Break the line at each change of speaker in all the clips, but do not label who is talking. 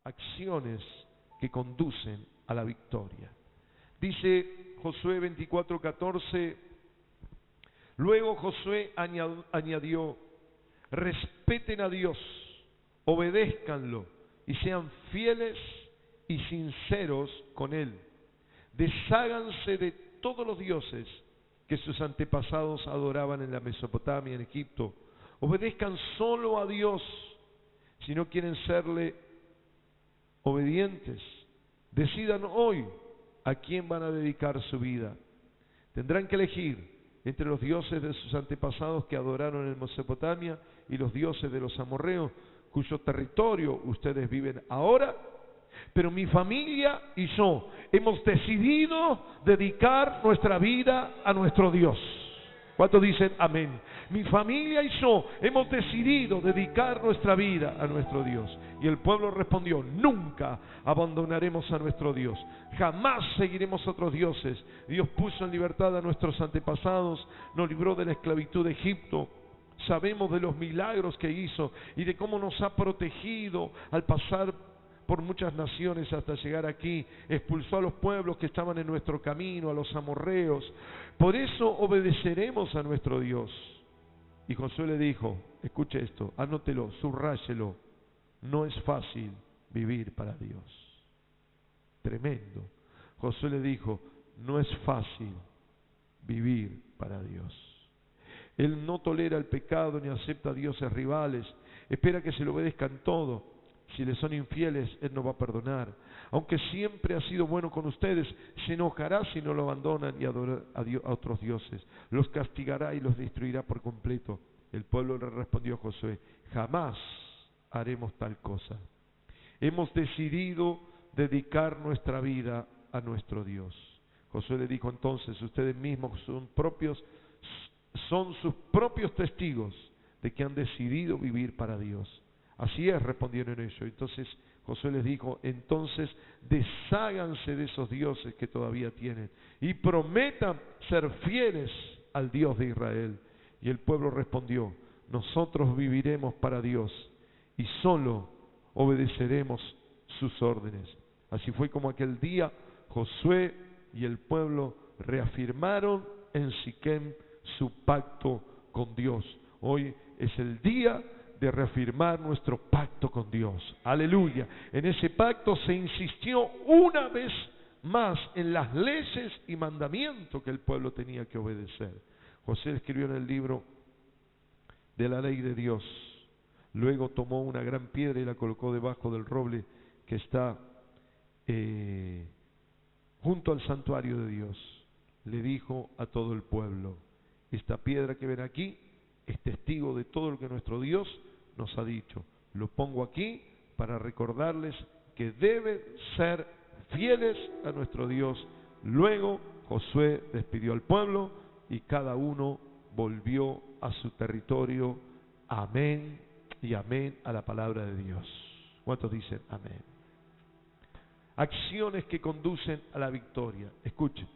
acciones que conducen a la victoria. Dice Josué 24:14, luego Josué añadió, respeten a Dios, obedézcanlo y sean fieles y sinceros con Él. Desháganse de todos los dioses que sus antepasados adoraban en la Mesopotamia, en Egipto. Obedezcan solo a Dios si no quieren serle obedientes. Decidan hoy a quién van a dedicar su vida. Tendrán que elegir entre los dioses de sus antepasados que adoraron en Mesopotamia y los dioses de los amorreos, cuyo territorio ustedes viven ahora. Pero mi familia y yo hemos decidido dedicar nuestra vida a nuestro Dios. ¿Cuántos dicen amén? Mi familia y yo hemos decidido dedicar nuestra vida a nuestro Dios. Y el pueblo respondió, nunca abandonaremos a nuestro Dios, jamás seguiremos a otros dioses. Dios puso en libertad a nuestros antepasados, nos libró de la esclavitud de Egipto. Sabemos de los milagros que hizo y de cómo nos ha protegido al pasar por muchas naciones hasta llegar aquí. Expulsó a los pueblos que estaban en nuestro camino, a los amorreos. Por eso obedeceremos a nuestro Dios. Y Josué le dijo, escuche esto, anótelo, subráyelo, no es fácil vivir para Dios. Tremendo. Josué le dijo, no es fácil vivir para Dios. Él no tolera el pecado ni acepta dioses rivales, espera que se le obedezcan todo. Si le son infieles, Él no va a perdonar. Aunque siempre ha sido bueno con ustedes, se enojará si no lo abandonan y adoran a otros dioses. Los castigará y los destruirá por completo. El pueblo le respondió a Josué, jamás haremos tal cosa. Hemos decidido dedicar nuestra vida a nuestro Dios. Josué le dijo entonces, ustedes mismos son sus propios testigos de que han decidido vivir para Dios. Así es, respondieron ellos. Entonces Josué les dijo, entonces desháganse de esos dioses que todavía tienen y prometan ser fieles al Dios de Israel. Y el pueblo respondió, nosotros viviremos para Dios y solo obedeceremos sus órdenes. Así fue como aquel día Josué y el pueblo reafirmaron en Siquem su pacto con Dios. Hoy es el día de reafirmar nuestro pacto con Dios. Aleluya. En ese pacto se insistió una vez más en las leyes y mandamientos que el pueblo tenía que obedecer. José escribió en el libro de la ley de Dios. Luego tomó una gran piedra y la colocó debajo del roble que está junto al santuario de Dios. Le dijo a todo el pueblo, esta piedra que ven aquí es testigo de todo lo que nuestro Dios nos ha dicho. Lo pongo aquí para recordarles que deben ser fieles a nuestro Dios. Luego Josué despidió al pueblo y cada uno volvió a su territorio. Amén y amén a la palabra de Dios. ¿Cuántos dicen amén? Acciones que conducen a la victoria. Escuchen.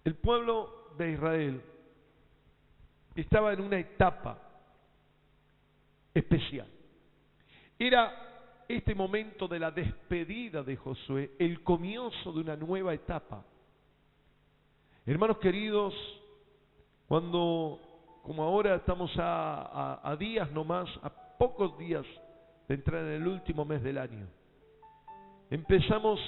El pueblo de Israel estaba en una etapa especial. Era este momento de la despedida de Josué, el comienzo de una nueva etapa. Hermanos queridos, cuando, como ahora estamos a días nomás, a pocos días de entrar en el último mes del año, empezamos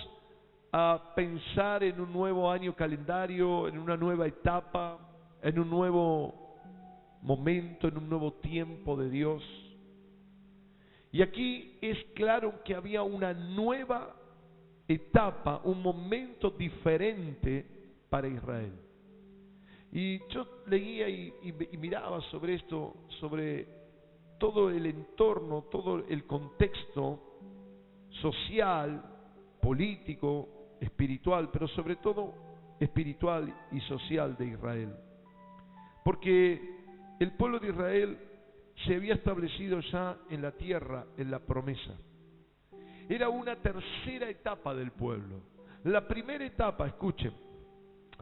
a pensar en un nuevo año calendario, en una nueva etapa, en un nuevo momento, en un nuevo tiempo de Dios. Y aquí es claro que había una nueva etapa, un momento diferente para Israel. Y yo leía y miraba sobre esto, sobre todo el entorno, todo el contexto social, político, espiritual, pero sobre todo espiritual y social de Israel. Porque el pueblo de Israel se había establecido ya en la tierra, en la promesa. Era una tercera etapa del pueblo. La primera etapa, escuchen,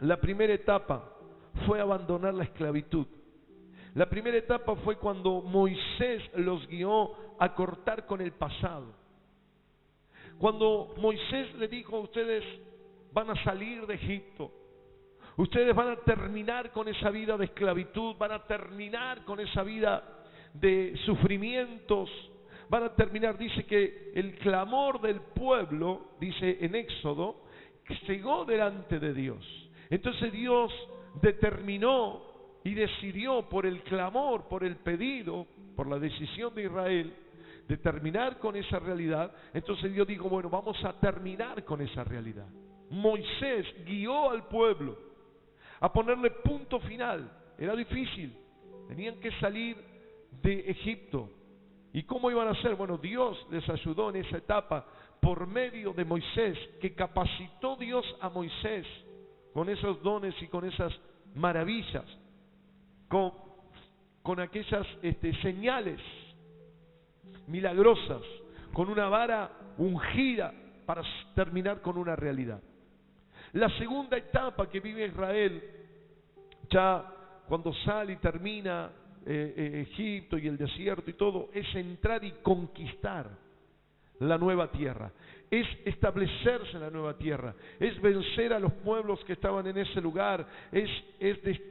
la primera etapa fue abandonar la esclavitud. La primera etapa fue cuando Moisés los guió a cortar con el pasado. Cuando Moisés le dijo, ustedes van a salir de Egipto, ustedes van a terminar con esa vida de esclavitud, van a terminar con esa vida de sufrimientos, van a terminar, dice que el clamor del pueblo, dice en Éxodo, llegó delante de Dios. Entonces Dios determinó y decidió por el clamor, por el pedido, por la decisión de Israel, de terminar con esa realidad. Entonces Dios dijo, bueno, vamos a terminar con esa realidad. Moisés guió al pueblo a ponerle punto final. Era difícil, tenían que salir de Egipto. ¿Y cómo iban a hacer? Bueno, Dios les ayudó en esa etapa por medio de Moisés, que capacitó Dios a Moisés con esos dones y con esas maravillas, con aquellas señales milagrosas, con una vara ungida para terminar con una realidad. La segunda etapa que vive Israel, ya cuando sale y termina Egipto y el desierto y todo, es entrar y conquistar la nueva tierra, es establecerse en la nueva tierra, es vencer a los pueblos que estaban en ese lugar, es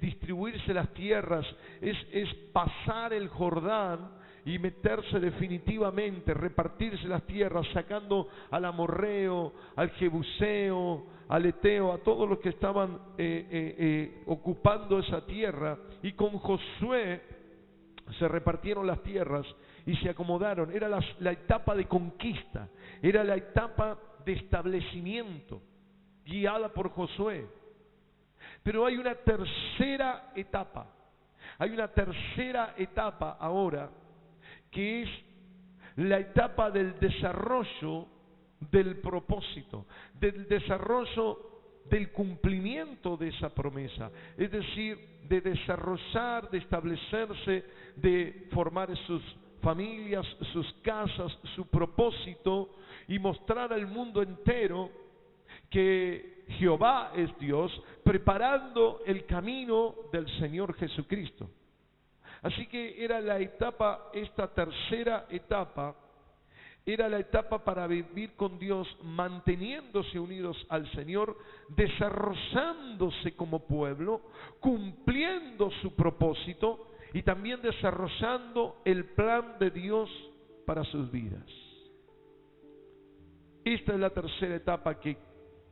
distribuirse las tierras, es pasar el Jordán y meterse definitivamente, repartirse las tierras, sacando al amorreo, al jebuseo, al eteo, a todos los que estaban ocupando esa tierra. Y con Josué se repartieron las tierras y se acomodaron. Era la etapa de conquista, era la etapa de establecimiento, guiada por Josué. Pero hay una tercera etapa, ahora, que es la etapa del desarrollo del propósito, del desarrollo del cumplimiento de esa promesa, es decir, de desarrollar, de establecerse, de formar sus familias, sus casas, su propósito, y mostrar al mundo entero que Jehová es Dios, preparando el camino del Señor Jesucristo. Así que era la etapa, esta tercera etapa, era la etapa para vivir con Dios, manteniéndose unidos al Señor, desarrollándose como pueblo, cumpliendo su propósito y también desarrollando el plan de Dios para sus vidas. Esta es la tercera etapa que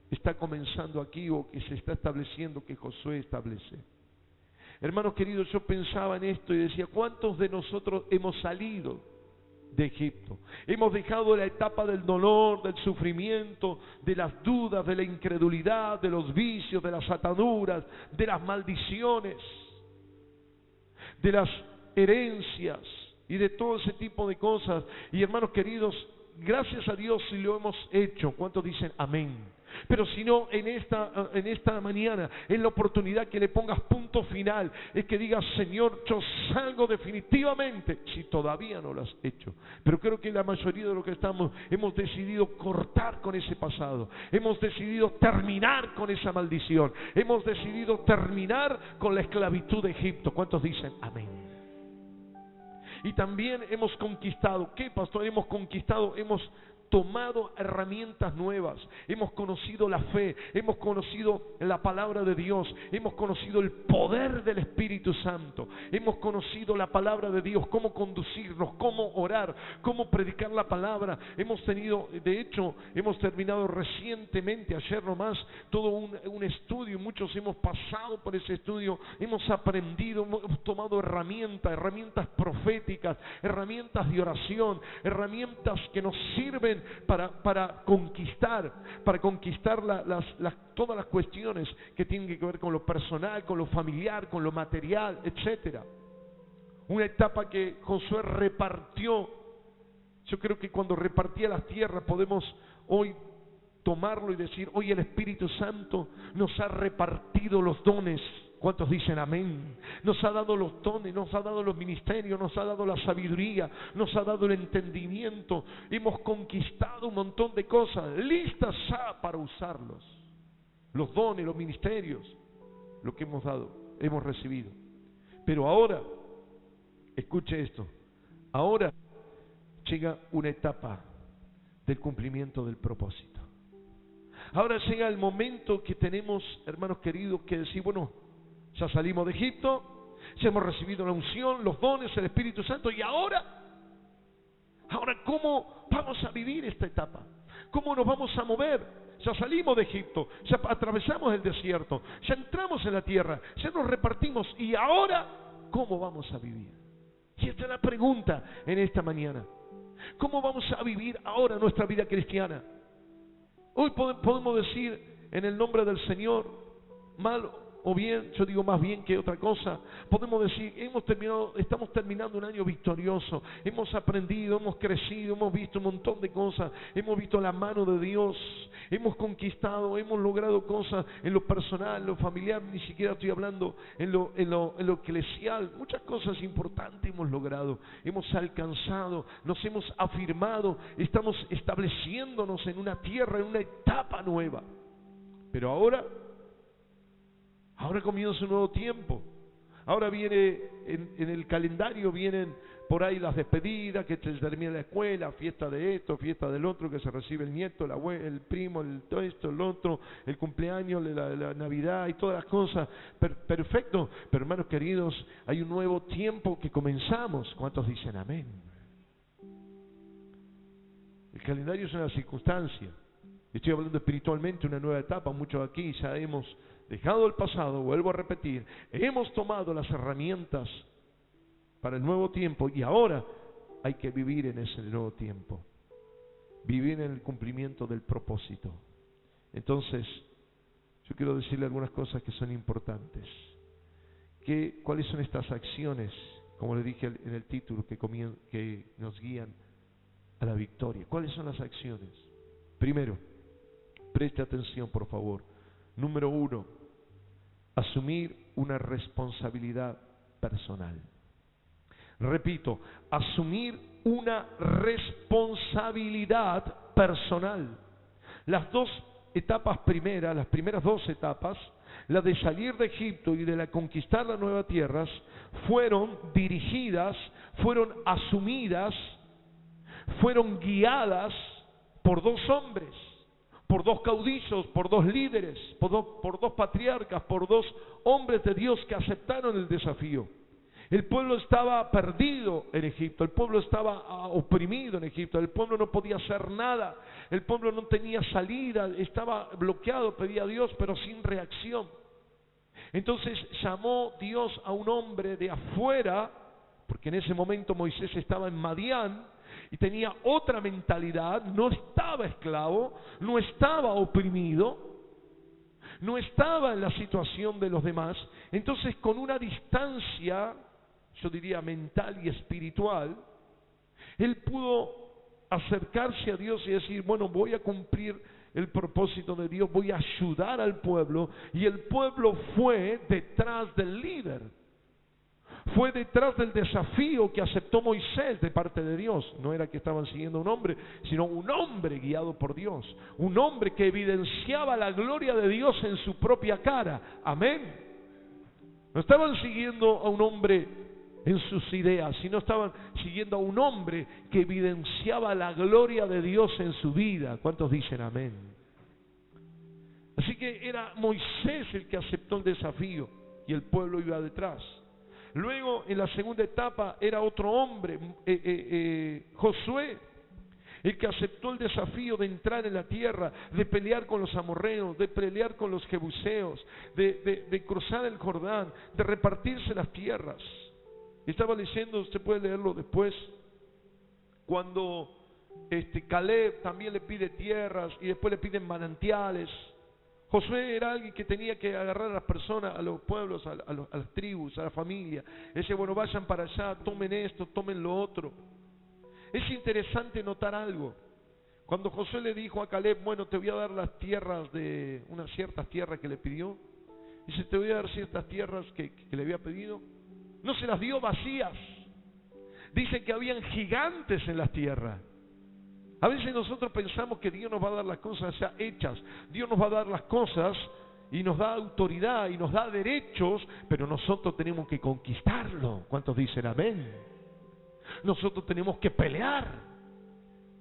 está comenzando aquí, o que se está estableciendo, que Josué establece. Hermanos queridos, yo pensaba en esto y decía, ¿cuántos de nosotros hemos salido de Egipto? Hemos dejado la etapa del dolor, del sufrimiento, de las dudas, de la incredulidad, de los vicios, de las ataduras, de las maldiciones, de las herencias y de todo ese tipo de cosas. Y hermanos queridos, gracias a Dios si lo hemos hecho. ¿Cuántos dicen amén? Pero si no, en esta mañana es la oportunidad que le pongas punto final, es que digas, Señor, yo salgo definitivamente, si todavía no lo has hecho. Pero creo que la mayoría de los que estamos hemos decidido cortar con ese pasado, hemos decidido terminar con esa maldición, hemos decidido terminar con la esclavitud de Egipto. ¿Cuántos dicen amén? Y también hemos conquistado. ¿Qué, pastor? Hemos conquistado, hemos tomado herramientas nuevas, hemos conocido la fe, hemos conocido la palabra de Dios, hemos conocido el poder del Espíritu Santo, hemos conocido la palabra de Dios, cómo conducirnos, cómo orar, cómo predicar la palabra. Hemos tenido, de hecho, hemos terminado recientemente, ayer nomás, todo un estudio, y muchos hemos pasado por ese estudio, hemos aprendido, hemos tomado herramientas proféticas, herramientas de oración, herramientas que nos sirven para conquistar todas las cuestiones que tienen que ver con lo personal, con lo familiar, con lo material, etcétera. Una etapa que Josué repartió. Yo creo que cuando repartía las tierras podemos hoy tomarlo y decir, hoy el Espíritu Santo nos ha repartido los dones. ¿Cuántos dicen amén? Nos ha dado los dones, nos ha dado los ministerios, nos ha dado la sabiduría, nos ha dado el entendimiento. Hemos conquistado un montón de cosas, listas ya para usarlos. Los dones, los ministerios, lo que hemos dado, hemos recibido. Pero ahora, escuche esto, ahora llega una etapa del cumplimiento del propósito. Ahora llega el momento que tenemos, hermanos queridos, que decir, bueno, ya salimos de Egipto, ya hemos recibido la unción, los dones, el Espíritu Santo, y ahora, ¿cómo vamos a vivir esta etapa? ¿Cómo nos vamos a mover? Ya salimos de Egipto, ya atravesamos el desierto, ya entramos en la tierra, ya nos repartimos, y ahora, ¿cómo vamos a vivir? Y esta es la pregunta en esta mañana. ¿Cómo vamos a vivir ahora nuestra vida cristiana? Hoy podemos decir en el nombre del Señor, mal o bien, yo digo más bien que otra cosa, podemos decir, estamos terminando un año victorioso, hemos aprendido, hemos crecido, hemos visto un montón de cosas, hemos visto la mano de Dios, hemos conquistado, hemos logrado cosas en lo personal, en lo familiar, ni siquiera estoy hablando en lo eclesial, muchas cosas importantes hemos logrado, hemos alcanzado, nos hemos afirmado, estamos estableciéndonos en una tierra, en una etapa nueva. Pero ahora comienza un nuevo tiempo. Ahora viene, en el calendario vienen por ahí las despedidas, que se termina la escuela, fiesta de esto, fiesta del otro, que se recibe el nieto, el primo, todo esto, el otro, el cumpleaños, la Navidad y todas las cosas. Perfecto. Pero hermanos queridos, hay un nuevo tiempo que comenzamos. ¿Cuántos dicen amén? El calendario es una circunstancia. Estoy hablando espiritualmente, una nueva etapa. Muchos aquí ya hemos dejado el pasado, vuelvo a repetir, hemos tomado las herramientas para el nuevo tiempo y ahora hay que vivir en ese nuevo tiempo, vivir en el cumplimiento del propósito. Entonces, yo quiero decirle algunas cosas que son importantes. ¿Cuáles son estas acciones, como le dije en el título, que nos guían a la victoria? ¿Cuáles son las acciones? Primero, preste atención por favor. Número 1, asumir una responsabilidad personal. Repito, asumir una responsabilidad personal. Las primeras dos etapas, la de salir de Egipto y de la conquistar las nuevas tierras, fueron dirigidas, fueron asumidas, fueron guiadas por dos hombres, por dos caudillos, por dos líderes, por dos patriarcas, por dos hombres de Dios que aceptaron el desafío. El pueblo estaba perdido en Egipto, el pueblo estaba oprimido en Egipto, el pueblo no podía hacer nada, el pueblo no tenía salida, estaba bloqueado, pedía a Dios, pero sin reacción. Entonces llamó Dios a un hombre de afuera, porque en ese momento Moisés estaba en Madián, y tenía otra mentalidad, no estaba esclavo, no estaba oprimido, no estaba en la situación de los demás. Entonces, con una distancia, yo diría mental y espiritual, él pudo acercarse a Dios y decir, bueno, voy a cumplir el propósito de Dios, voy a ayudar al pueblo, y el pueblo fue detrás del líder. Fue detrás del desafío que aceptó Moisés de parte de Dios. No era que estaban siguiendo a un hombre, sino un hombre guiado por Dios. Un hombre que evidenciaba la gloria de Dios en su propia cara. Amén. No estaban siguiendo a un hombre en sus ideas, sino estaban siguiendo a un hombre que evidenciaba la gloria de Dios en su vida. ¿Cuántos dicen amén? Así que era Moisés el que aceptó el desafío y el pueblo iba detrás. Luego, en la segunda etapa, era otro hombre, Josué, el que aceptó el desafío de entrar en la tierra, de pelear con los amorreos, de pelear con los jebuseos, de cruzar el Jordán, de repartirse las tierras. Estaba leyendo, usted puede leerlo después, cuando Caleb también le pide tierras y después le piden manantiales. Josué era alguien que tenía que agarrar a las personas, a los pueblos, a las tribus, a la familia. Dice, bueno, vayan para allá, tomen esto, tomen lo otro. Es interesante notar algo. Cuando Josué le dijo a Caleb, bueno, te voy a dar las tierras de unas ciertas tierras que le pidió. Dice, te voy a dar ciertas tierras que le había pedido. No se las dio vacías. Dice que habían gigantes en las tierras. A veces nosotros pensamos que Dios nos va a dar las cosas ya hechas. Dios nos va a dar las cosas y nos da autoridad y nos da derechos, pero nosotros tenemos que conquistarlo. ¿Cuántos dicen amén? Nosotros tenemos que pelear.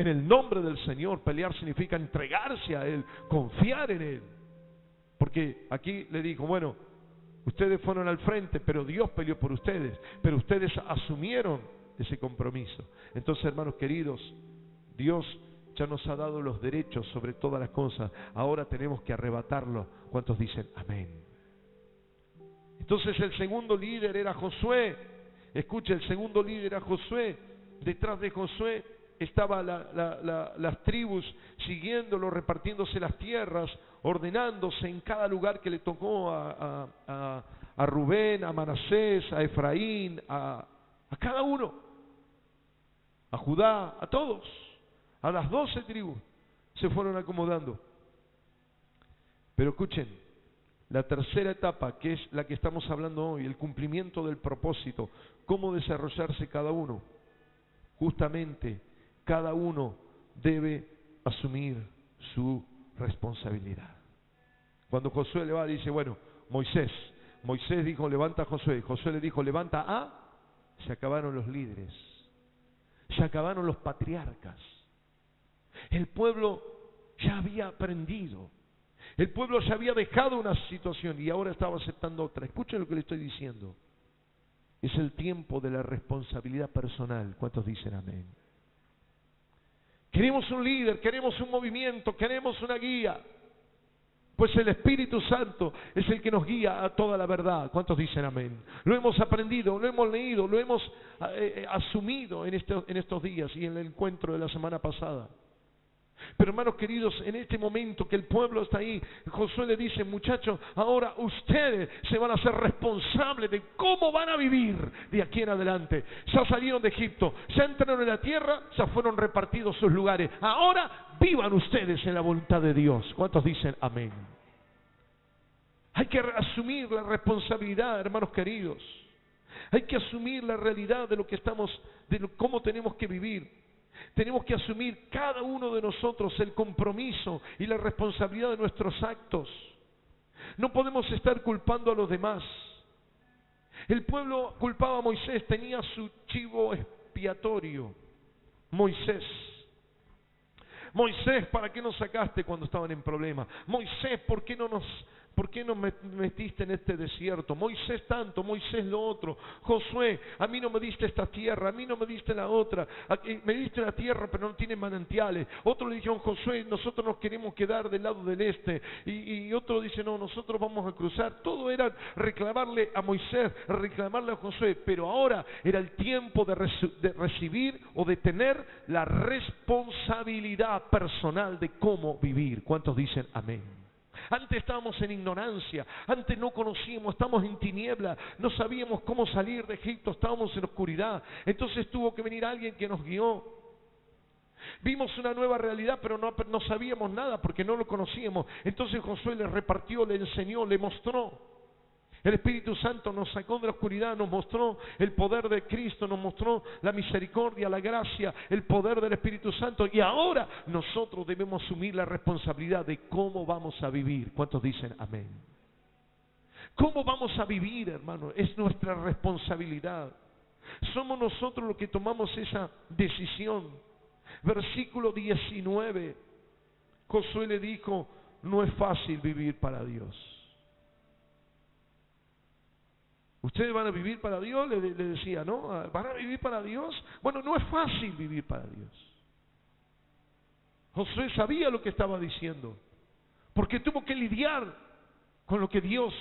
en el nombre del Señor. Pelear significa entregarse a Él, confiar en Él. Porque aquí le dijo, bueno, ustedes fueron al frente, pero Dios peleó por ustedes, pero ustedes asumieron ese compromiso. Entonces, hermanos queridos, Dios ya nos ha dado los derechos sobre todas las cosas. Ahora tenemos que arrebatarlo. ¿Cuántos dicen amén? Entonces el segundo líder era Josué. Escucha, el segundo líder era Josué. Detrás de Josué estaban las tribus siguiéndolo, repartiéndose las tierras, ordenándose en cada lugar que le tocó a Rubén, a Manasés, a Efraín, a cada uno, a Judá, a todos, a las 12 tribus se fueron acomodando. Pero escuchen, la tercera etapa, que es la que estamos hablando hoy, el cumplimiento del propósito, cómo desarrollarse cada uno. Justamente, cada uno debe asumir su responsabilidad. Cuando Josué le va, dice, bueno, Moisés dijo, levanta a Josué. Josué le dijo, levanta a... Se acabaron los líderes, se acabaron los patriarcas. El pueblo ya había aprendido. El pueblo ya había dejado una situación y ahora estaba aceptando otra. Escuchen lo que le estoy diciendo. Es el tiempo de la responsabilidad personal. ¿Cuántos dicen amén? Queremos un líder, queremos un movimiento, queremos una guía. Pues el Espíritu Santo es el que nos guía a toda la verdad. ¿Cuántos dicen amén? Lo hemos aprendido, lo hemos leído, lo hemos asumido en estos días y en el encuentro de la semana pasada. Pero hermanos queridos, en este momento que el pueblo está ahí, Josué le dice, muchachos, ahora ustedes se van a hacer responsables de cómo van a vivir de aquí en adelante. Ya salieron de Egipto, ya entraron en la tierra, ya fueron repartidos sus lugares. Ahora vivan ustedes en la voluntad de Dios. ¿Cuántos dicen amén? Hay que asumir la responsabilidad, hermanos queridos. Hay que asumir la realidad de lo que cómo tenemos que vivir. Tenemos que asumir cada uno de nosotros el compromiso y la responsabilidad de nuestros actos. No podemos estar culpando a los demás. El pueblo culpaba a Moisés, tenía su chivo expiatorio. Moisés, ¿para qué nos sacaste cuando estaban en problemas? Moisés, ¿por qué nos metiste en este desierto? Moisés tanto, Moisés lo otro. Josué, a mí no me diste esta tierra, a mí no me diste la otra. Me diste la tierra pero no tiene manantiales. Otro le dijeron, Josué, nosotros nos queremos quedar del lado del este. Y otro dice, no, nosotros vamos a cruzar. Todo era reclamarle a Moisés, reclamarle a Josué. Pero ahora era el tiempo de recibir o de tener la responsabilidad personal de cómo vivir. ¿Cuántos dicen amén? Antes estábamos en ignorancia, antes no conocíamos, estábamos en tiniebla, no sabíamos cómo salir de Egipto, estábamos en oscuridad. Entonces tuvo que venir alguien que nos guió. Vimos una nueva realidad, pero no sabíamos nada porque no lo conocíamos. Entonces Josué le repartió, le enseñó, le mostró. El Espíritu Santo nos sacó de la oscuridad, nos mostró el poder de Cristo, nos mostró la misericordia, la gracia, el poder del Espíritu Santo. Y ahora nosotros debemos asumir la responsabilidad de cómo vamos a vivir. ¿Cuántos dicen amén? ¿Cómo vamos a vivir, hermano? Es nuestra responsabilidad. Somos nosotros los que tomamos esa decisión. Versículo 19. Josué le dijo, no es fácil vivir para Dios. ¿Ustedes van a vivir para Dios? Le decía, ¿no? ¿Van a vivir para Dios? Bueno, no es fácil vivir para Dios. Josué sabía lo que estaba diciendo, porque tuvo que lidiar con lo que Dios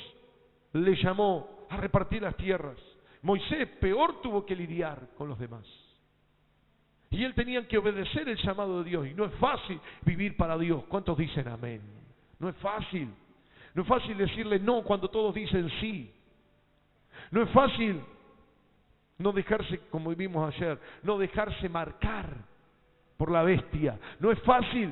le llamó a repartir las tierras. Moisés peor tuvo que lidiar con los demás. Y él tenía que obedecer el llamado de Dios. Y no es fácil vivir para Dios. ¿Cuántos dicen amén? No es fácil. No es fácil decirle no cuando todos dicen sí. No es fácil no dejarse, como vimos ayer, no dejarse marcar por la bestia. No es fácil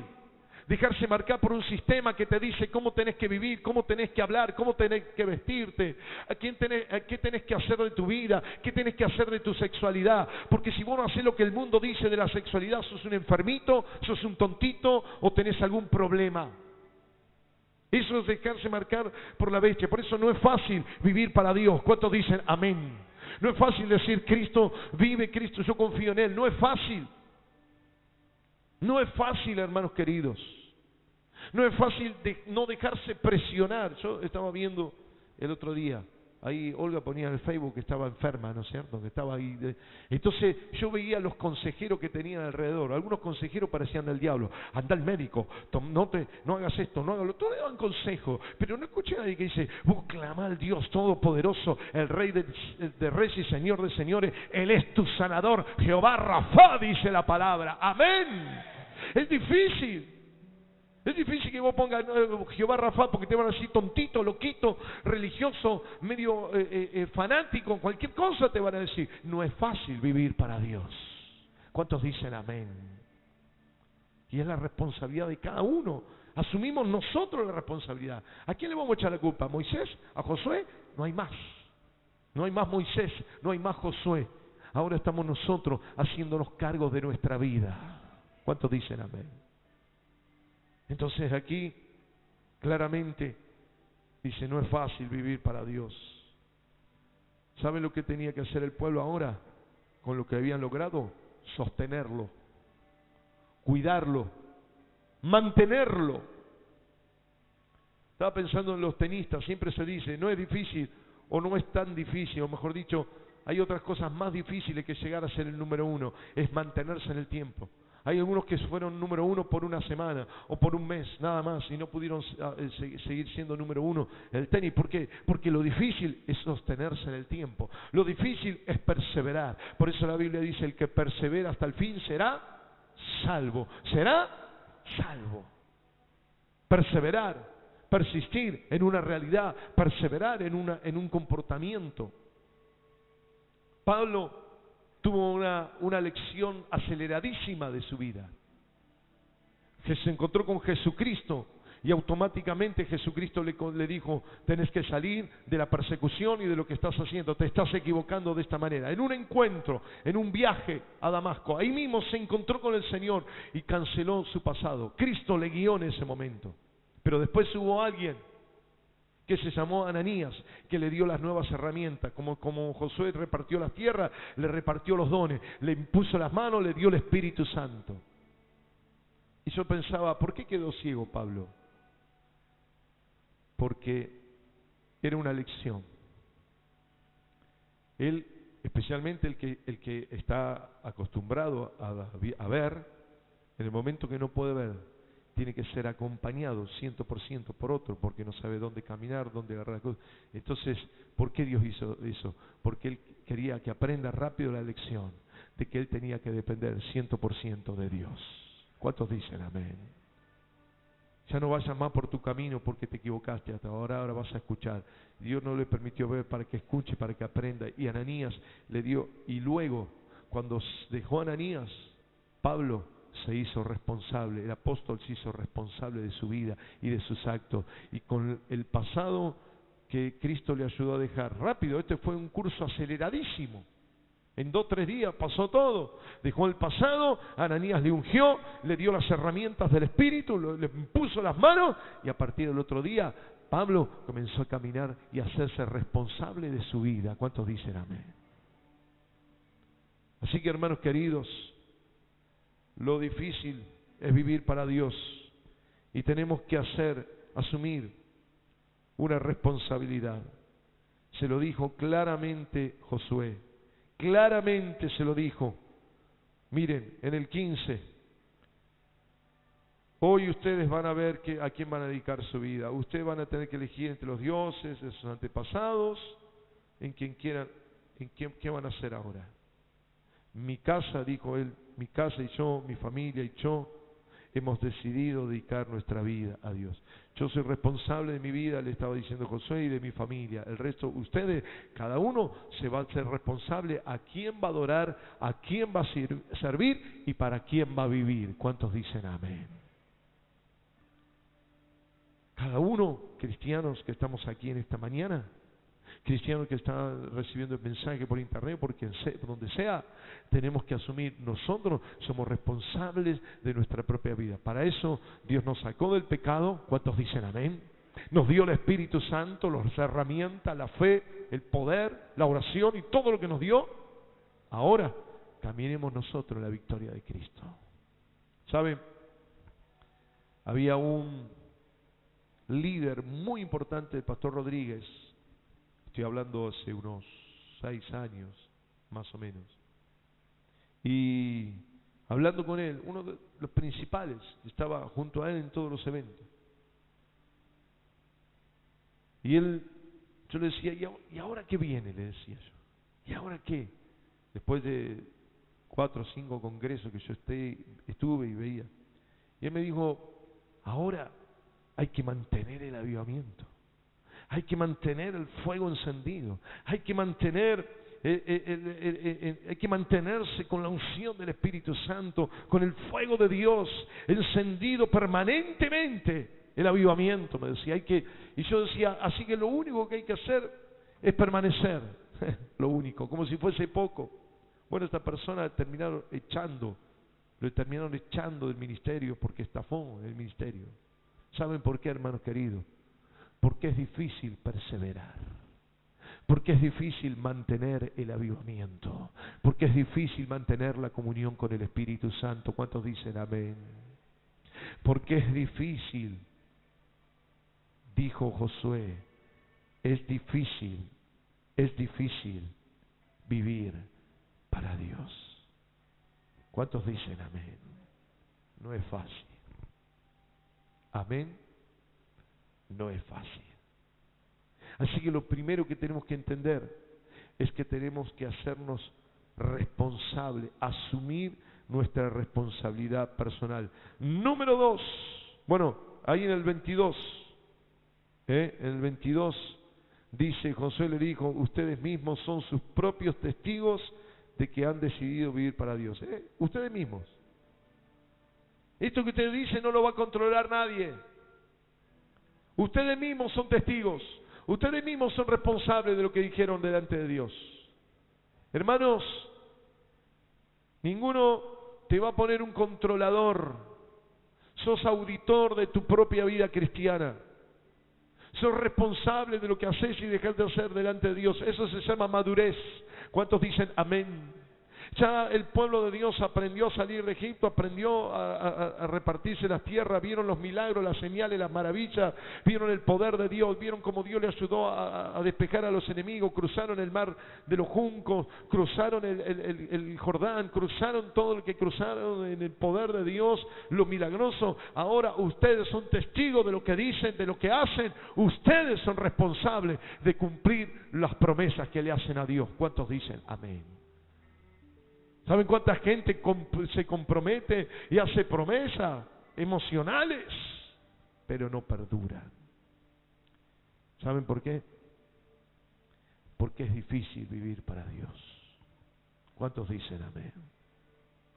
dejarse marcar por un sistema que te dice cómo tenés que vivir, cómo tenés que hablar, cómo tenés que vestirte, qué tenés que hacer de tu vida, qué tenés que hacer de tu sexualidad. Porque si vos no haces lo que el mundo dice de la sexualidad, sos un enfermito, sos un tontito o tenés algún problema. Eso es dejarse marcar por la bestia. Por eso no es fácil vivir para Dios. ¿Cuántos dicen amén? No es fácil decir Cristo vive, Cristo, yo confío en Él. No es fácil. No es fácil, hermanos queridos. No es fácil no dejarse presionar. Yo estaba viendo el otro día, ahí Olga ponía en el Facebook que estaba enferma, ¿no es cierto? Que estaba ahí. Entonces yo veía los consejeros que tenían alrededor. Algunos consejeros parecían del diablo. Anda al médico, no hagas esto, no hagas lo. Todos daban consejo, pero no escuché a nadie que dice, vos clama al Dios Todopoderoso, el Rey de Reyes y Señor de Señores. Él es tu sanador, Jehová Rafa, dice la palabra. Amén. Es difícil. Es difícil que vos pongas Jehová Rafa porque te van a decir tontito, loquito, religioso, medio fanático, cualquier cosa te van a decir. No es fácil vivir para Dios. ¿Cuántos dicen amén? Y es la responsabilidad de cada uno. Asumimos nosotros la responsabilidad. ¿A quién le vamos a echar la culpa? ¿A Moisés? ¿A Josué? No hay más. No hay más Moisés, no hay más Josué. Ahora estamos nosotros haciéndonos cargo de nuestra vida. ¿Cuántos dicen amén? Entonces aquí claramente dice, no es fácil vivir para Dios. ¿Sabe lo que tenía que hacer el pueblo ahora? Con lo que habían logrado, sostenerlo, cuidarlo, mantenerlo. Estaba pensando en los tenistas, siempre se dice, no es difícil o no es tan difícil, o mejor dicho, hay otras cosas más difíciles que llegar a ser el número uno, es mantenerse en el tiempo. Hay algunos que fueron número uno por una semana o por un mes, nada más, y no pudieron seguir siendo número uno en el tenis. ¿Por qué? Porque lo difícil es sostenerse en el tiempo. Lo difícil es perseverar. Por eso la Biblia dice, el que persevera hasta el fin será salvo. Será salvo. Perseverar, persistir en una realidad, perseverar en un comportamiento. Pablo tuvo una lección aceleradísima de su vida. Que se encontró con Jesucristo y automáticamente Jesucristo le dijo, tenés que salir de la persecución y de lo que estás haciendo, te estás equivocando de esta manera. En un encuentro, en un viaje a Damasco, ahí mismo se encontró con el Señor y canceló su pasado. Cristo le guió en ese momento. Pero después hubo alguien que se llamó Ananías, que le dio las nuevas herramientas, como Josué repartió las tierras, le repartió los dones, le impuso las manos, le dio el Espíritu Santo. Y yo pensaba, ¿por qué quedó ciego Pablo? Porque era una lección. Él, especialmente el que está acostumbrado a ver, en el momento que no puede ver, tiene que ser acompañado 100% por otro, porque no sabe dónde caminar, dónde agarrar la cosa. Entonces, ¿por qué Dios hizo eso? Porque Él quería que aprenda rápido la lección de que Él tenía que depender 100% de Dios. ¿Cuántos dicen amén? Ya no vayas más por tu camino porque te equivocaste hasta ahora vas a escuchar. Dios no le permitió ver para que escuche, para que aprenda. Y Ananías le dio, y luego, cuando dejó a Ananías, Pablo se hizo responsable, el apóstol se hizo responsable de su vida y de sus actos, y con el pasado que Cristo le ayudó a dejar rápido. Este fue un curso aceleradísimo, en 2 o 3 días pasó todo. Dejó el pasado, Ananías le ungió, le dio las herramientas del Espíritu, le puso las manos, y a partir del otro día Pablo comenzó a caminar y a hacerse responsable de su vida. ¿Cuántos dicen amén? Así que, hermanos queridos, lo difícil es vivir para Dios y tenemos que asumir una responsabilidad. Se lo dijo claramente Josué, claramente se lo dijo. Miren, en el 15, hoy ustedes van a ver a quién van a dedicar su vida. Ustedes van a tener que elegir entre los dioses de sus antepasados, ¿qué van a hacer ahora? Mi casa, dijo él, mi casa y yo, mi familia y yo, hemos decidido dedicar nuestra vida a Dios. Yo soy responsable de mi vida, le estaba diciendo Josué, y de mi familia. El resto, ustedes, cada uno se va a ser responsable a quién va a adorar, a quién va a servir y para quién va a vivir. ¿Cuántos dicen amén? Cada uno, cristianos que estamos aquí en esta mañana, cristianos que están recibiendo el mensaje por internet, porque donde sea, tenemos que asumir, nosotros somos responsables de nuestra propia vida. Para eso Dios nos sacó del pecado. ¿Cuántos dicen amén? Nos dio el Espíritu Santo, las herramientas, la fe, el poder, la oración y todo lo que nos dio. Ahora caminemos nosotros en la victoria de Cristo. ¿Saben? Había un líder muy importante, el pastor Rodríguez, estoy hablando hace unos 6 años, más o menos, y hablando con él, uno de los principales, estaba junto a él en todos los eventos, y yo le decía, ¿y ahora qué viene? Le decía yo, ¿y ahora qué? Después de 4 o 5 congresos que yo estuve y veía, y él me dijo, ahora hay que mantener el avivamiento, hay que mantener el fuego encendido, hay que mantenerse con la unción del Espíritu Santo, con el fuego de Dios encendido permanentemente. El avivamiento, me decía, y yo decía, así que lo único que hay que hacer es permanecer, lo único, como si fuese poco. Bueno, esta persona lo terminaron echando del ministerio porque estafó en el ministerio. ¿Saben por qué, hermanos queridos? Porque es difícil perseverar, porque es difícil mantener el avivamiento, porque es difícil mantener la comunión con el Espíritu Santo. ¿Cuántos dicen amén? Porque es difícil, dijo Josué, es difícil vivir para Dios. ¿Cuántos dicen amén? No es fácil. Amén. No es fácil. Así que lo primero que tenemos que entender es que tenemos que hacernos responsables, asumir nuestra responsabilidad personal. Número 2, bueno, ahí en el 22, en el 22 dice, Josué le dijo, ustedes mismos son sus propios testigos de que han decidido vivir para Dios. Ustedes mismos. Esto que ustedes dicen no lo va a controlar nadie. Ustedes mismos son testigos. Ustedes mismos son responsables de lo que dijeron delante de Dios. Hermanos, ninguno te va a poner un controlador. Sos auditor de tu propia vida cristiana. Sos responsable de lo que haces y dejas de hacer delante de Dios. Eso se llama madurez. ¿Cuántos dicen amén? Ya el pueblo de Dios aprendió a salir de Egipto, aprendió a repartirse las tierras, vieron los milagros, las señales, las maravillas, vieron el poder de Dios, vieron cómo Dios le ayudó a despejar a los enemigos, cruzaron el mar de los juncos, cruzaron el Jordán, cruzaron todo lo que cruzaron en el poder de Dios, lo milagroso. Ahora ustedes son testigos de lo que dicen, de lo que hacen, ustedes son responsables de cumplir las promesas que le hacen a Dios. ¿Cuántos dicen amén? ¿Saben cuánta gente se compromete y hace promesas emocionales, pero no perduran? ¿Saben por qué? Porque es difícil vivir para Dios. ¿Cuántos dicen amén?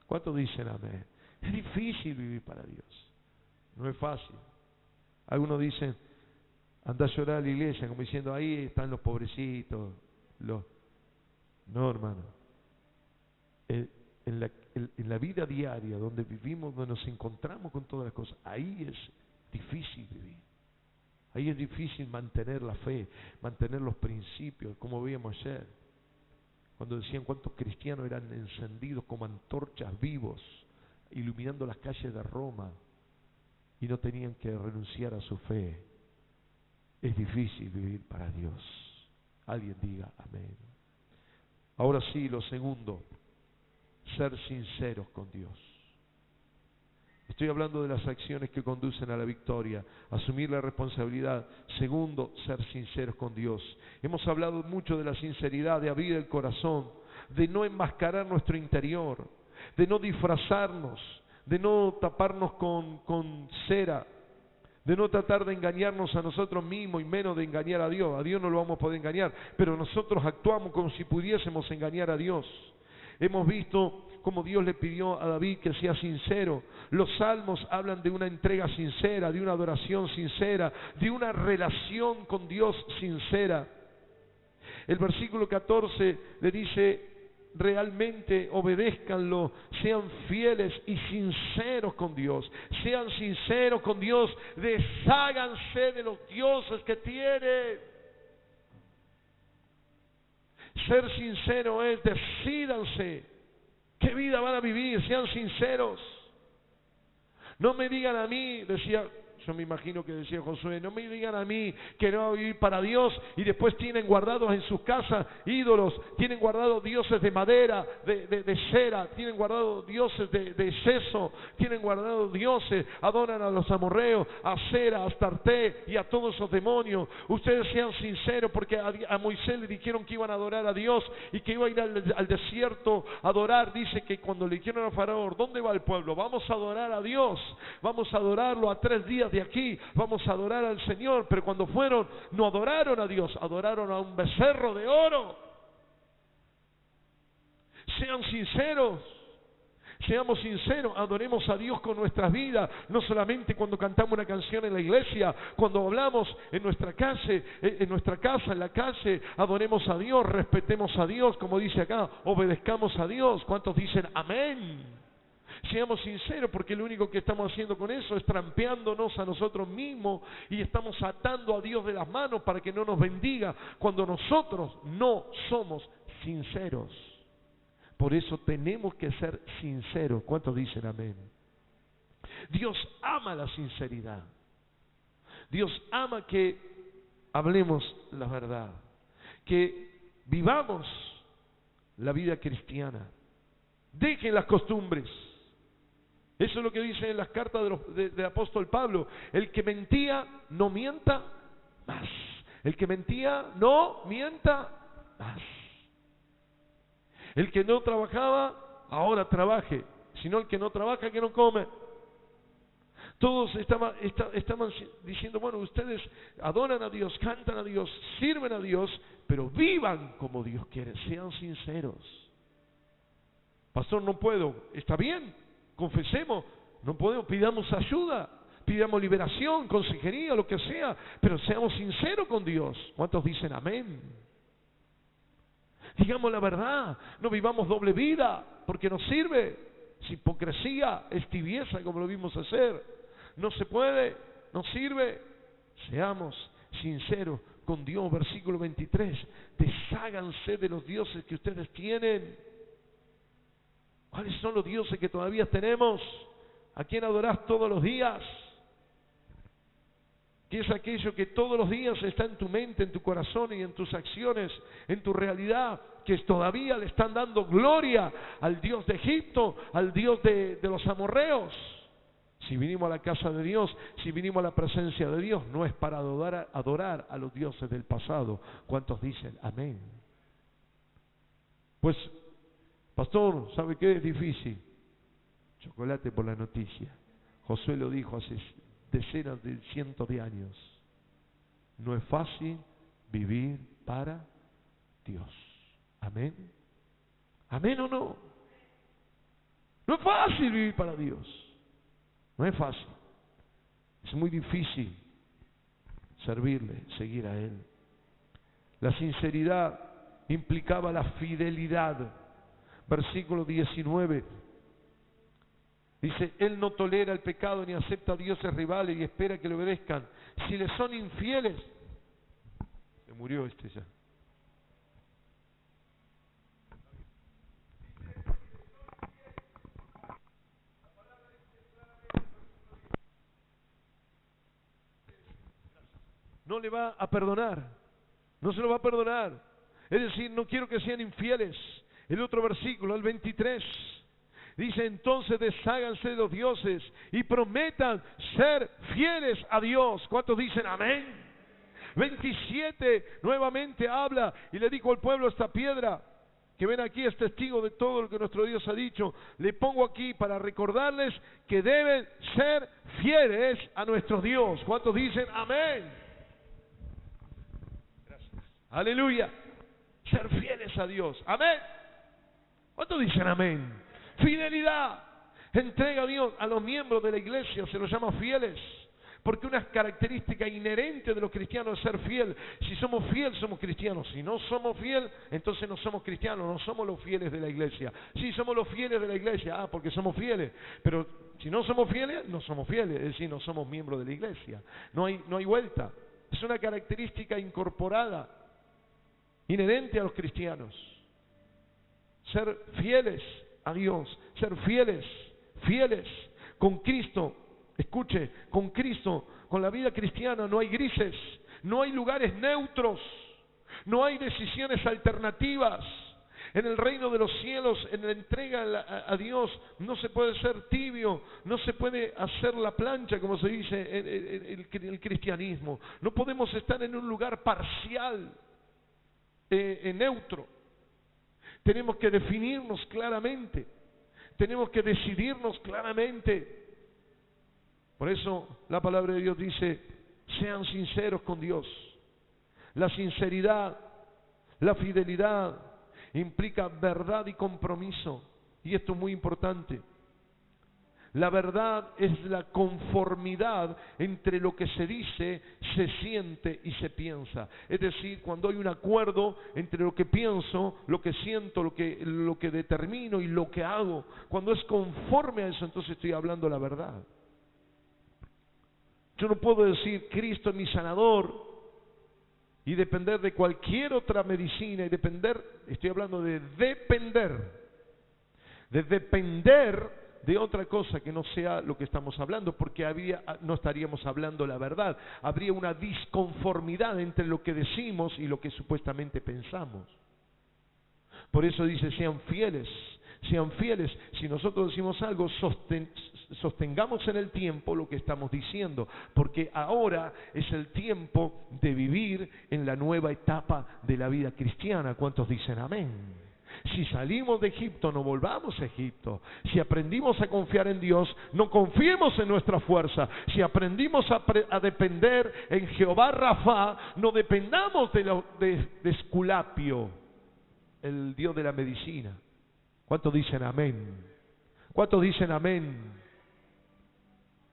¿Cuántos dicen amén? Es difícil vivir para Dios. No es fácil. Algunos dicen, anda a llorar a la iglesia, como diciendo, ahí están los pobrecitos. No, hermano. En la vida diaria, donde vivimos, donde nos encontramos con todas las cosas, ahí es difícil vivir. Ahí es difícil mantener la fe, mantener los principios, como veíamos ayer, cuando decían cuántos cristianos eran encendidos como antorchas vivos, iluminando las calles de Roma, y no tenían que renunciar a su fe. Es difícil vivir para Dios. Alguien diga amén. Ahora sí, lo segundo, ser sinceros con Dios. Estoy hablando de las acciones que conducen a la victoria, asumir la responsabilidad. Segundo, ser sinceros con Dios. Hemos hablado mucho de la sinceridad, de abrir el corazón, de no enmascarar nuestro interior, de no disfrazarnos, de no taparnos con cera, de no tratar de engañarnos a nosotros mismos y menos de engañar a Dios. A Dios no lo vamos a poder engañar, pero nosotros actuamos como si pudiésemos engañar a Dios. Hemos visto cómo Dios le pidió a David que sea sincero. Los salmos hablan de una entrega sincera, de una adoración sincera, de una relación con Dios sincera. El versículo 14 le dice, realmente obedézcanlo, sean fieles y sinceros con Dios. Sean sinceros con Dios, desháganse de los dioses que tienen. Ser sincero es, decídanse qué vida van a vivir, sean sinceros. No me digan a mí, decía, yo me imagino que decía Josué, no me digan a mí que no voy a vivir para Dios y después tienen guardados en sus casas ídolos, tienen guardados dioses de madera, de cera, tienen guardados dioses de seso, tienen guardados dioses, adoran a los amorreos, a Cera, a Astarte y a todos esos demonios. Ustedes sean sinceros, porque a Moisés le dijeron que iban a adorar a Dios y que iba a ir al desierto a adorar. Dice que cuando le dijeron a Faraón, ¿dónde va el pueblo? Vamos a adorar a Dios, vamos a adorarlo a 3 días de aquí, vamos a adorar al Señor. Pero cuando fueron, no adoraron a Dios, adoraron a un becerro de oro. Sean sinceros, seamos sinceros, adoremos a Dios con nuestras vidas, no solamente cuando cantamos una canción en la iglesia, cuando hablamos en nuestra casa, en la calle, adoremos a Dios, respetemos a Dios, como dice acá, obedezcamos a Dios. ¿Cuántos dicen amén? Seamos sinceros, porque lo único que estamos haciendo con eso es trampeándonos a nosotros mismos y estamos atando a Dios de las manos para que no nos bendiga cuando nosotros no somos sinceros. Por eso tenemos que ser sinceros. ¿Cuántos dicen amén? Dios ama la sinceridad. Dios ama que hablemos la verdad, que vivamos la vida cristiana. Dejen las costumbres. Eso es lo que dice en las cartas del apóstol Pablo. El que mentía, no mienta más. El que mentía, no mienta más. El que no trabajaba, ahora trabaje. Sino el que no trabaja, que no come. Todos estaban diciendo, bueno, ustedes adoran a Dios, cantan a Dios, sirven a Dios, pero vivan como Dios quiere. Sean sinceros. Pastor, no puedo. Está bien. Confesemos, no podemos, pidamos ayuda, pidamos liberación, consejería, lo que sea, pero seamos sinceros con Dios. ¿Cuántos dicen amén? Digamos la verdad, no vivamos doble vida, porque no sirve. Es hipocresía, es tibieza, como lo vimos hacer. No se puede, no sirve. Seamos sinceros con Dios. Versículo 23, desháganse de los dioses que ustedes tienen. ¿Cuáles son los dioses que todavía tenemos? ¿A quién adorás todos los días? ¿Qué es aquello que todos los días está en tu mente, en tu corazón y en tus acciones, en tu realidad, que todavía le están dando gloria al Dios de Egipto, al Dios de los amorreos? Si vinimos a la casa de Dios, si vinimos a la presencia de Dios, no es para adorar a los dioses del pasado. ¿Cuántos dicen amén? Pues, pastor, ¿sabe qué? Es difícil. Chocolate por la noticia. Josué lo dijo hace decenas de cientos de años. No es fácil vivir para Dios. ¿Amén? ¿Amén o no? No es fácil vivir para Dios. No es fácil. Es muy difícil servirle, seguir a Él. La sinceridad implicaba la fidelidad. Versículo 19 dice, Él no tolera el pecado ni acepta a dioses rivales y espera que le obedezcan. Si le son infieles, se murió este ya. No le va a perdonar, no se lo va a perdonar. Es decir, no quiero que sean infieles. El otro versículo, el 23, dice, entonces desháganse de los dioses y prometan ser fieles a Dios. ¿Cuántos dicen amén? 27, nuevamente habla y le dijo al pueblo, esta piedra que ven aquí es testigo de todo lo que nuestro Dios ha dicho. Le pongo aquí para recordarles que deben ser fieles a nuestro Dios. ¿Cuántos dicen amén? Gracias. Aleluya. Ser fieles a Dios. Amén. ¿Cuántos dicen amén? Fidelidad. Entrega a Dios a los miembros de la iglesia, se los llama fieles, porque una característica inherente de los cristianos es ser fiel. Si somos fieles, somos cristianos. Si no somos fieles, entonces no somos cristianos, no somos los fieles de la iglesia. Sí, somos los fieles de la iglesia, porque somos fieles, pero si no somos fieles, no somos fieles, es decir, no somos miembros de la iglesia. No hay vuelta. Es una característica incorporada, inherente a los cristianos. Ser fieles a Dios, ser fieles con Cristo Escuche, con Cristo, con la vida cristiana no hay grises, no hay lugares neutros, no hay decisiones alternativas. En el reino de los cielos, en la entrega a Dios, no se puede ser tibio, no se puede hacer la plancha, como se dice en el cristianismo. No podemos estar en un lugar parcial, neutro. Tenemos que definirnos claramente, tenemos que decidirnos claramente. Por eso la palabra de Dios dice, sean sinceros con Dios. La sinceridad, la fidelidad, implica verdad y compromiso. Y esto es muy importante. La verdad es la conformidad entre lo que se dice, se siente y se piensa. Es decir, cuando hay un acuerdo entre lo que pienso, lo que siento, lo que determino y lo que hago. Cuando es conforme a eso, entonces estoy hablando la verdad. Yo no puedo decir Cristo es mi sanador y depender de cualquier otra medicina y estoy hablando de depender de otra cosa que no sea lo que estamos hablando, porque no estaríamos hablando la verdad. Habría una disconformidad entre lo que decimos y lo que supuestamente pensamos. Por eso dice, sean fieles. Si nosotros decimos algo, sostengamos en el tiempo lo que estamos diciendo, porque ahora es el tiempo de vivir en la nueva etapa de la vida cristiana. ¿Cuántos dicen amén? Si salimos de Egipto, no volvamos a Egipto. Si aprendimos a confiar en Dios, no confiemos en nuestra fuerza. Si aprendimos a depender en Jehová Rafa, no dependamos de Esculapio, el Dios de la medicina. ¿Cuántos dicen amén? ¿Cuántos dicen amén?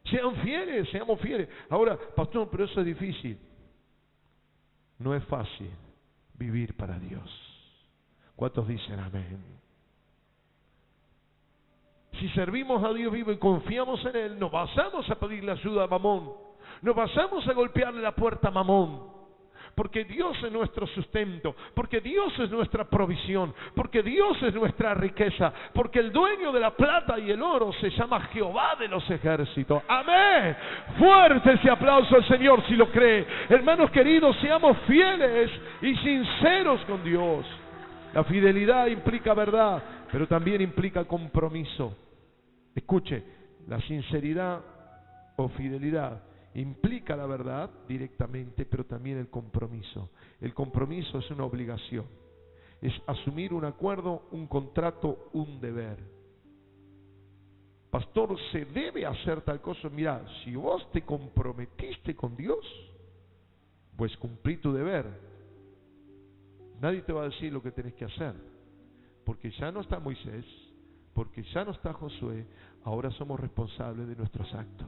Sean fieles, seamos fieles. Ahora, pastor, pero eso es difícil. No es fácil vivir para Dios. ¿Cuántos dicen amén? Si servimos a Dios vivo y confiamos en Él, no pasamos a pedirle ayuda a Mamón. No pasamos a golpearle la puerta a Mamón. Porque Dios es nuestro sustento, porque Dios es nuestra provisión, porque Dios es nuestra riqueza, porque el dueño de la plata y el oro se llama Jehová de los ejércitos. ¡Amén! Fuerte ese aplauso al Señor si lo cree. Hermanos queridos, seamos fieles y sinceros con Dios. La fidelidad implica verdad, pero también implica compromiso. Escuche, la sinceridad o fidelidad implica la verdad directamente, pero también el compromiso. El compromiso es una obligación. Es asumir un acuerdo, un contrato, un deber. Pastor, ¿se debe hacer tal cosa? Mira, si vos te comprometiste con Dios, pues cumplí tu deber. Nadie te va a decir lo que tenés que hacer, porque ya no está Moisés, porque ya no está Josué. Ahora somos responsables de nuestros actos.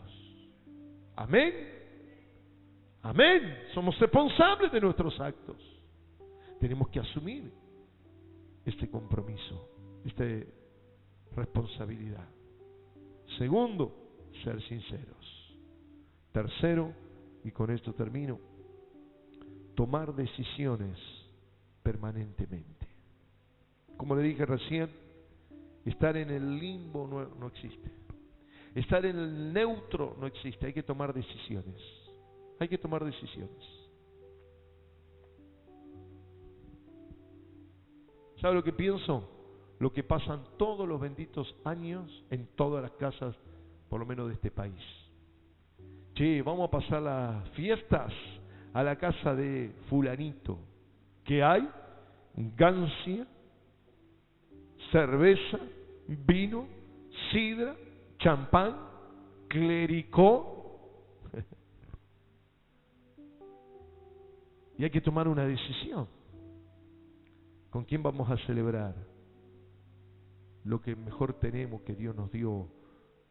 Amén. Amén. Somos responsables de nuestros actos. Tenemos que asumir este compromiso, esta responsabilidad. Segundo, ser sinceros. Tercero, y con esto termino, tomar decisiones permanentemente. Como le dije recién, estar en el limbo no existe. Estar en el neutro no existe. Hay que tomar decisiones. Hay que tomar decisiones. ¿Sabe lo que pienso? Lo que pasan todos los benditos años en todas las casas, por lo menos de este país. Che, vamos a pasar las fiestas a la casa de fulanito. ¿Qué hay? Gancia, cerveza, vino, sidra, champán, clericó. Y hay que tomar una decisión. ¿Con quién vamos a celebrar lo que mejor tenemos que Dios nos dio?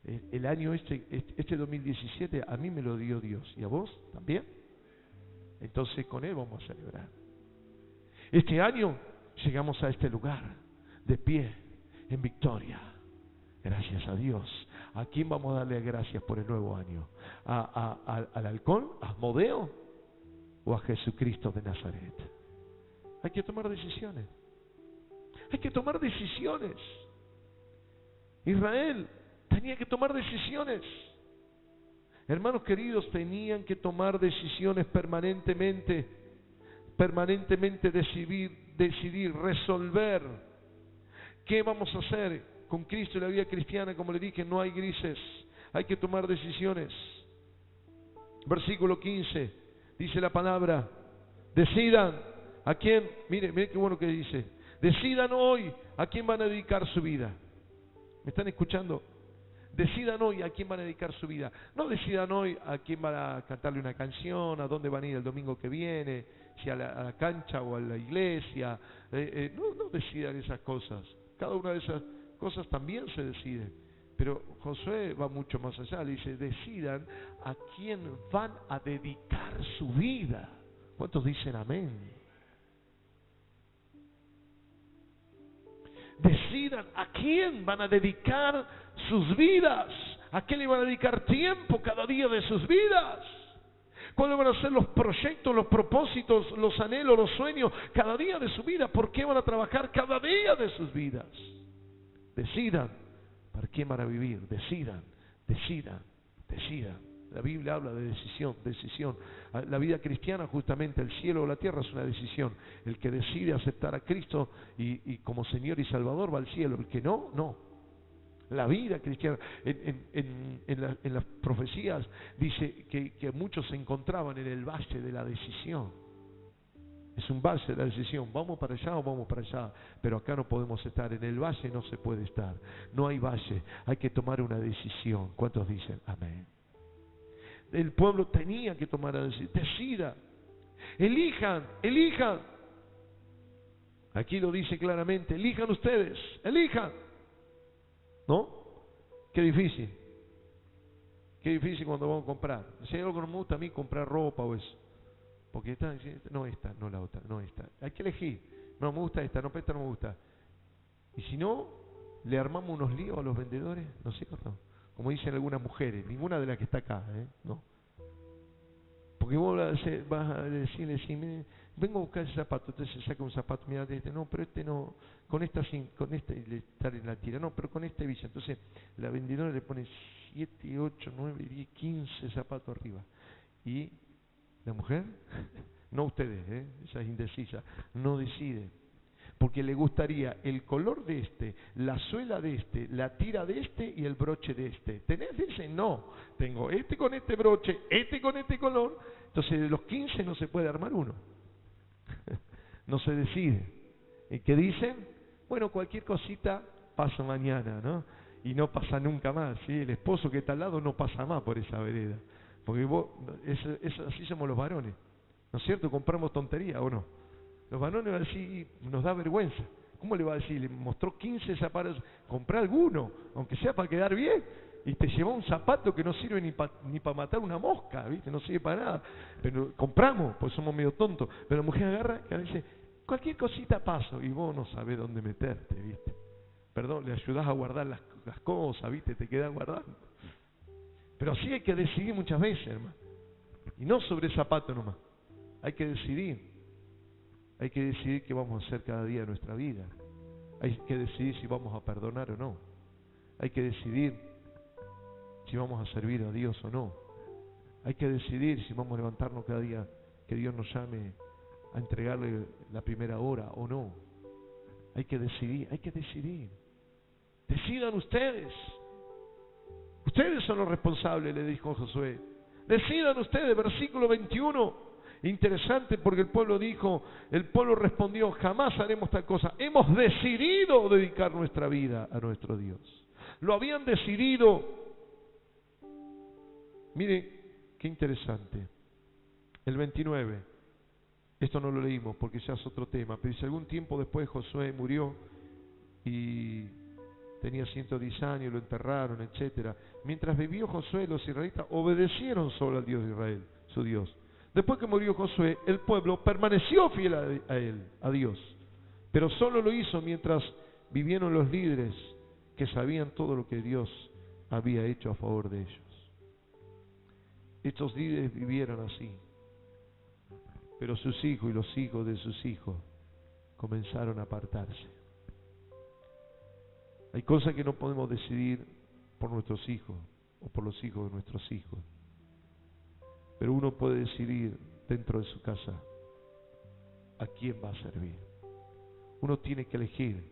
El año este 2017 a mí me lo dio Dios. ¿Y a vos también? Entonces con Él vamos a celebrar. Este año llegamos a este lugar de pie, en victoria. Gracias a Dios. ¿A quién vamos a darle gracias por el nuevo año? ¿Al halcón? ¿A Asmodeo? ¿O a Jesucristo de Nazaret? Hay que tomar decisiones. Hay que tomar decisiones. Israel tenía que tomar decisiones. Hermanos queridos, tenían que tomar decisiones permanentemente decidir, resolver. ¿Qué vamos a hacer con Cristo y la vida cristiana? Como le dije, no hay grises, hay que tomar decisiones. Versículo 15, dice la palabra, decidan a quién, mire qué bueno que dice, decidan hoy a quién van a dedicar su vida. ¿Me están escuchando? Decidan hoy a quién van a dedicar su vida. No decidan hoy a quién van a cantarle una canción, a dónde van a ir el domingo que viene, si a la cancha o a la iglesia. No decidan esas cosas. Cada una de esas cosas también se decide. Pero Josué va mucho más allá. Le dice, decidan a quién van a dedicar su vida. ¿Cuántos dicen amén? Decidan a quién van a dedicar sus vidas, a qué le van a dedicar tiempo cada día de sus vidas, cuáles van a ser los proyectos, los propósitos, los anhelos, los sueños cada día de su vida, por qué van a trabajar cada día de sus vidas. Decidan para quién van a vivir, decidan. La Biblia habla de decisión. La vida cristiana, justamente el cielo o la tierra, es una decisión. El que decide aceptar a Cristo y como Señor y Salvador va al cielo. El que no, no. La vida cristiana, en las profecías dice que muchos se encontraban en el valle de la decisión. Es un valle de la decisión, vamos para allá o vamos para allá, pero acá no podemos estar, en el valle no se puede estar, no hay valle, hay que tomar una decisión. ¿Cuántos dicen amén? El pueblo tenía que tomar la decisión. Decida, elijan. Aquí lo dice claramente, elijan ustedes, elijan. ¿No? Qué difícil cuando vamos a comprar. Si hay algo que no me gusta a mí, comprar ropa o eso, porque esta, no esta, no la otra, no esta, hay que elegir. No me gusta esta, no, esta no me gusta. Y si no, le armamos unos líos a los vendedores, ¿no es cierto? Como dicen algunas mujeres, ninguna de las que está acá, no. Porque vos vas a decirle, si vengo a buscar ese zapato, entonces se saca un zapato, mira, no, pero este no, con esta y le está en la tira, no, pero con este visa. Entonces la vendedora le pone 7, 8, 9, 10, 15 zapatos arriba. Y la mujer, no ustedes, esa es indecisa, no decide. Porque le gustaría el color de este, la suela de este, la tira de este y el broche de este. ¿Tenés ese? No. Tengo este con este broche, este con este color. Entonces de los 15 no se puede armar uno. No se decide. ¿Y qué dicen? Bueno, cualquier cosita pasa mañana, ¿no? Y no pasa nunca más, ¿sí? El esposo que está al lado no pasa más por esa vereda. Porque así somos los varones. ¿No es cierto? Compramos tontería, ¿o no? Los varones van a decir, nos da vergüenza. ¿Cómo le va a decir? Le mostró 15 zapatos, comprá alguno, aunque sea para quedar bien, y te llevó un zapato que no sirve ni para matar una mosca, ¿viste? No sirve para nada. Pero compramos, pues somos medio tontos. Pero la mujer agarra y dice, cualquier cosita paso, y vos no sabés dónde meterte, ¿viste? Perdón, le ayudás a guardar las cosas, ¿viste? Te quedas guardando. Pero así hay que decidir muchas veces, hermano. Y no sobre el zapato nomás. Hay que decidir. Hay que decidir qué vamos a hacer cada día de nuestra vida. Hay que decidir si vamos a perdonar o no. Hay que decidir si vamos a servir a Dios o no. Hay que decidir si vamos a levantarnos cada día que Dios nos llame a entregarle la primera hora o no. Hay que decidir. Decidan ustedes. Ustedes son los responsables, le dijo Josué. Decidan ustedes, versículo 21. Interesante, porque el pueblo respondió, jamás haremos tal cosa. Hemos decidido dedicar nuestra vida a nuestro Dios. Lo habían decidido. Mire, qué interesante. El 29, esto no lo leímos porque ya es otro tema, pero dice, algún tiempo después Josué murió y tenía 110 años, lo enterraron, etcétera. Mientras vivió Josué, los israelitas obedecieron solo al Dios de Israel, su Dios. Después que murió Josué, el pueblo permaneció fiel a él, a Dios. Pero solo lo hizo mientras vivieron los líderes que sabían todo lo que Dios había hecho a favor de ellos. Estos líderes vivieron así. Pero sus hijos y los hijos de sus hijos comenzaron a apartarse. Hay cosas que no podemos decidir por nuestros hijos o por los hijos de nuestros hijos. Pero uno puede decidir dentro de su casa a quién va a servir. Uno tiene que elegir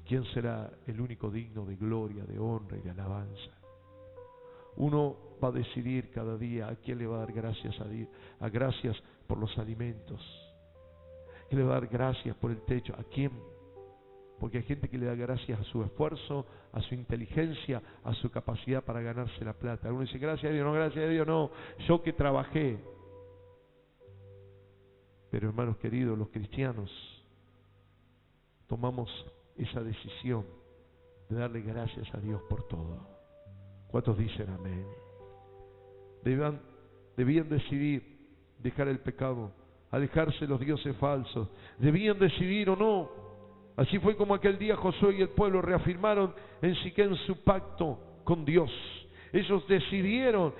quién será el único digno de gloria, de honra y de alabanza. Uno va a decidir cada día a quién le va a dar gracias a Dios, a gracias por los alimentos, a quién le va a dar gracias por el techo, a quién. Porque hay gente que le da gracias a su esfuerzo, a su inteligencia, a su capacidad para ganarse la plata. Uno dice, gracias a Dios, no, yo que trabajé. Pero hermanos queridos, los cristianos tomamos esa decisión de darle gracias a Dios por todo. ¿Cuántos dicen amén? Debían decidir dejar el pecado, alejarse de los dioses falsos. Debían decidir o no. Así fue como aquel día Josué y el pueblo reafirmaron en Siquem su pacto con Dios. Ellos decidieron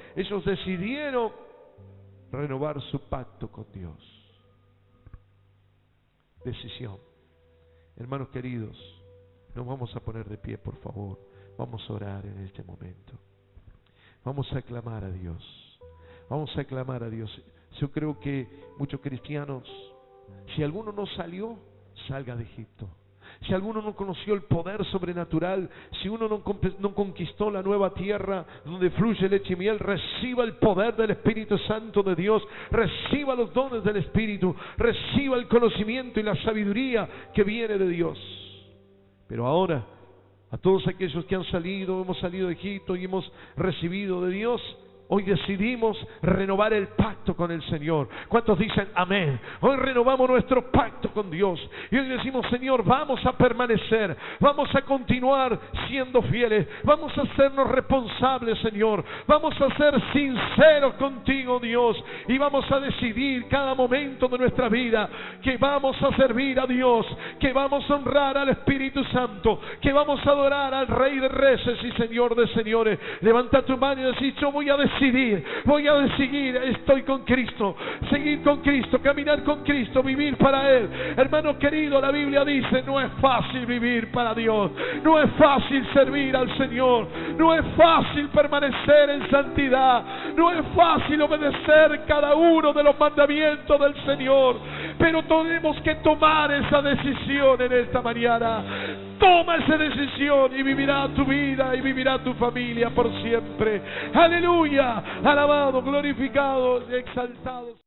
renovar su pacto con Dios. Decisión. Hermanos queridos, nos vamos a poner de pie, por favor. Vamos a orar en este momento. Vamos a clamar a Dios. Vamos a clamar a Dios. Yo creo que muchos cristianos, si alguno no salió, salga de Egipto. Si alguno no conoció el poder sobrenatural, si uno no conquistó la nueva tierra donde fluye leche y miel, reciba el poder del Espíritu Santo de Dios, reciba los dones del Espíritu, reciba el conocimiento y la sabiduría que viene de Dios. Pero ahora, a todos aquellos que han salido, hemos salido de Egipto y hemos recibido de Dios, hoy decidimos renovar el pacto con el Señor. ¿Cuántos dicen amén? Hoy renovamos nuestro pacto con Dios. Y hoy decimos, Señor, vamos a permanecer. Vamos a continuar siendo fieles. Vamos a hacernos responsables, Señor. Vamos a ser sinceros contigo, Dios. Y vamos a decidir cada momento de nuestra vida que vamos a servir a Dios, que vamos a honrar al Espíritu Santo, que vamos a adorar al Rey de Reyes y Señor de Señores. Levanta tu mano y decir, yo voy a decidir, estoy con Cristo, seguir con Cristo, caminar con Cristo, vivir para Él. Hermano querido, la Biblia dice, no es fácil vivir para Dios, no es fácil servir al Señor, no es fácil permanecer en santidad, no es fácil obedecer cada uno de los mandamientos del Señor, pero tenemos que tomar esa decisión en esta mañana. Toma esa decisión y vivirá tu vida y vivirá tu familia por siempre. Aleluya, alabado, glorificado, exaltado.